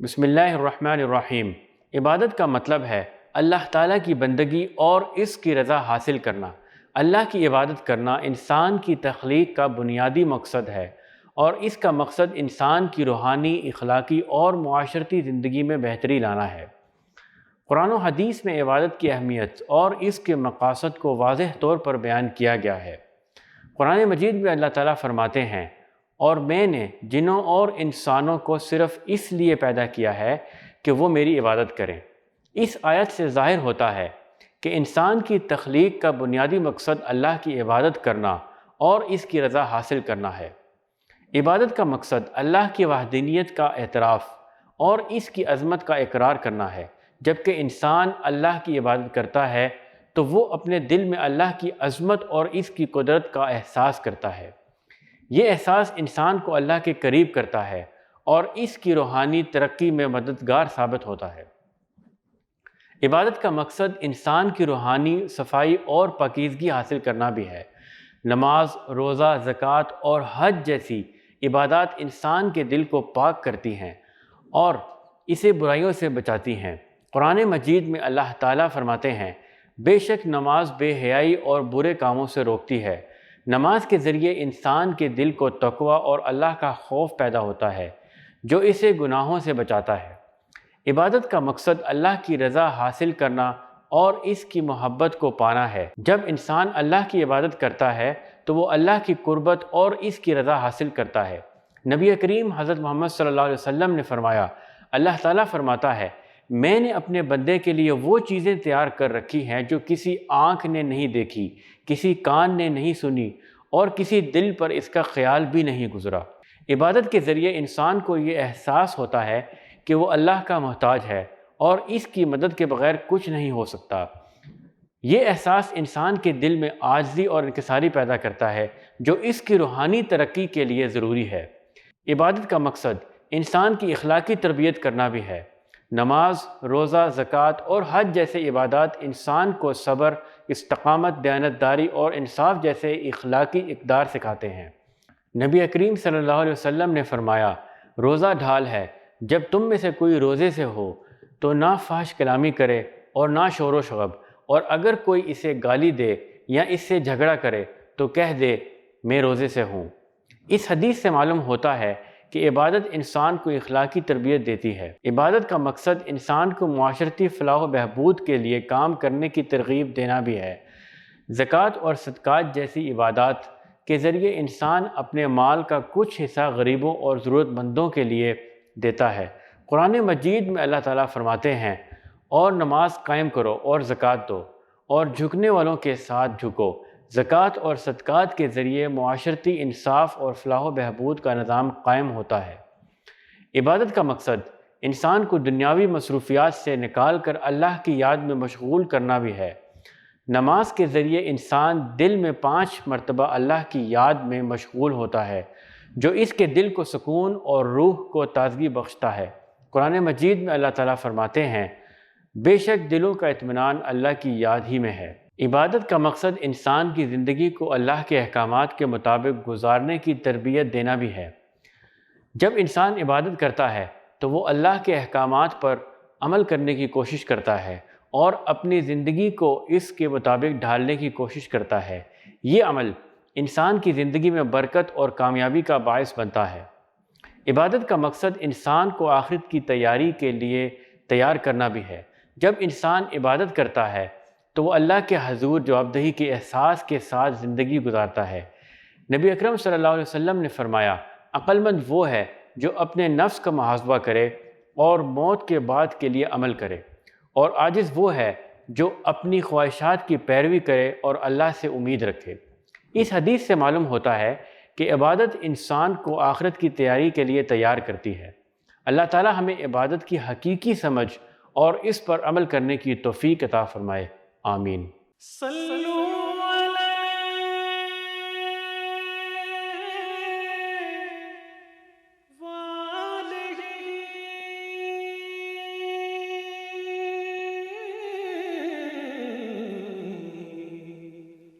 بسم اللہ الرحمن الرحیم۔ عبادت کا مطلب ہے اللہ تعالیٰ کی بندگی اور اس کی رضا حاصل کرنا۔ اللہ کی عبادت کرنا انسان کی تخلیق کا بنیادی مقصد ہے اور اس کا مقصد انسان کی روحانی، اخلاقی اور معاشرتی زندگی میں بہتری لانا ہے۔ قرآن و حدیث میں عبادت کی اہمیت اور اس کے مقاصد کو واضح طور پر بیان کیا گیا ہے۔ قرآن مجید میں اللہ تعالیٰ فرماتے ہیں، اور میں نے جنوں اور انسانوں کو صرف اس لیے پیدا کیا ہے کہ وہ میری عبادت کریں۔ اس آیت سے ظاہر ہوتا ہے کہ انسان کی تخلیق کا بنیادی مقصد اللہ کی عبادت کرنا اور اس کی رضا حاصل کرنا ہے۔ عبادت کا مقصد اللہ کی وحدانیت کا اعتراف اور اس کی عظمت کا اقرار کرنا ہے۔ جبکہ انسان اللہ کی عبادت کرتا ہے تو وہ اپنے دل میں اللہ کی عظمت اور اس کی قدرت کا احساس کرتا ہے۔ یہ احساس انسان کو اللہ کے قریب کرتا ہے اور اس کی روحانی ترقی میں مددگار ثابت ہوتا ہے۔ عبادت کا مقصد انسان کی روحانی صفائی اور پاکیزگی حاصل کرنا بھی ہے۔ نماز، روزہ، زکوٰۃ اور حج جیسی عبادات انسان کے دل کو پاک کرتی ہیں اور اسے برائیوں سے بچاتی ہیں۔ قرآن مجید میں اللہ تعالیٰ فرماتے ہیں، بے شک نماز بے حیائی اور برے کاموں سے روکتی ہے۔ نماز کے ذریعے انسان کے دل کو تقوی اور اللہ کا خوف پیدا ہوتا ہے جو اسے گناہوں سے بچاتا ہے۔ عبادت کا مقصد اللہ کی رضا حاصل کرنا اور اس کی محبت کو پانا ہے۔ جب انسان اللہ کی عبادت کرتا ہے تو وہ اللہ کی قربت اور اس کی رضا حاصل کرتا ہے۔ نبی کریم حضرت محمد صلی اللہ علیہ وسلم نے فرمایا، اللہ تعالیٰ فرماتا ہے، میں نے اپنے بندے کے لیے وہ چیزیں تیار کر رکھی ہیں جو کسی آنکھ نے نہیں دیکھی، کسی کان نے نہیں سنی اور کسی دل پر اس کا خیال بھی نہیں گزرا۔ عبادت کے ذریعے انسان کو یہ احساس ہوتا ہے کہ وہ اللہ کا محتاج ہے اور اس کی مدد کے بغیر کچھ نہیں ہو سکتا۔ یہ احساس انسان کے دل میں عاجزی اور انکساری پیدا کرتا ہے جو اس کی روحانی ترقی کے لیے ضروری ہے۔ عبادت کا مقصد انسان کی اخلاقی تربیت کرنا بھی ہے۔ نماز، روزہ، زکوٰۃ اور حج جیسے عبادات انسان کو صبر، استقامت، دیانتداری اور انصاف جیسے اخلاقی اقدار سکھاتے ہیں۔ نبی کریم صلی اللہ علیہ وسلم نے فرمایا، روزہ ڈھال ہے، جب تم میں سے کوئی روزے سے ہو تو نہ فحش کلامی کرے اور نہ شور و شغب، اور اگر کوئی اسے گالی دے یا اس سے جھگڑا کرے تو کہہ دے میں روزے سے ہوں۔ اس حدیث سے معلوم ہوتا ہے کہ عبادت انسان کو اخلاقی تربیت دیتی ہے۔ عبادت کا مقصد انسان کو معاشرتی فلاح و بہبود کے لیے کام کرنے کی ترغیب دینا بھی ہے۔ زکوٰۃ اور صدقات جیسی عبادات کے ذریعے انسان اپنے مال کا کچھ حصہ غریبوں اور ضرورت مندوں کے لیے دیتا ہے۔ قرآن مجید میں اللہ تعالیٰ فرماتے ہیں، اور نماز قائم کرو اور زکوٰۃ دو اور جھکنے والوں کے ساتھ جھکو۔ زکوٰۃ اور صدقات کے ذریعے معاشرتی انصاف اور فلاح و بہبود کا نظام قائم ہوتا ہے۔ عبادت کا مقصد انسان کو دنیاوی مصروفیات سے نکال کر اللہ کی یاد میں مشغول کرنا بھی ہے۔ نماز کے ذریعے انسان دل میں 5 مرتبہ اللہ کی یاد میں مشغول ہوتا ہے جو اس کے دل کو سکون اور روح کو تازگی بخشتا ہے۔ قرآن مجید میں اللہ تعالیٰ فرماتے ہیں، بے شک دلوں کا اطمینان اللہ کی یاد ہی میں ہے۔ عبادت کا مقصد انسان کی زندگی کو اللہ کے احکامات کے مطابق گزارنے کی تربیت دینا بھی ہے۔ جب انسان عبادت کرتا ہے تو وہ اللہ کے احکامات پر عمل کرنے کی کوشش کرتا ہے اور اپنی زندگی کو اس کے مطابق ڈھالنے کی کوشش کرتا ہے۔ یہ عمل انسان کی زندگی میں برکت اور کامیابی کا باعث بنتا ہے۔ عبادت کا مقصد انسان کو آخرت کی تیاری کے لیے تیار کرنا بھی ہے۔ جب انسان عبادت کرتا ہے تو وہ اللہ کے حضور جوابدہی کے احساس کے ساتھ زندگی گزارتا ہے۔ نبی اکرم صلی اللہ علیہ وسلم نے فرمایا، عقل مند وہ ہے جو اپنے نفس کا محاسبہ کرے اور موت کے بعد کے لیے عمل کرے، اور عاجز وہ ہے جو اپنی خواہشات کی پیروی کرے اور اللہ سے امید رکھے۔ اس حدیث سے معلوم ہوتا ہے کہ عبادت انسان کو آخرت کی تیاری کے لیے تیار کرتی ہے۔ اللہ تعالی ہمیں عبادت کی حقیقی سمجھ اور اس پر عمل کرنے کی توفیق عطا فرمائے۔ آمین۔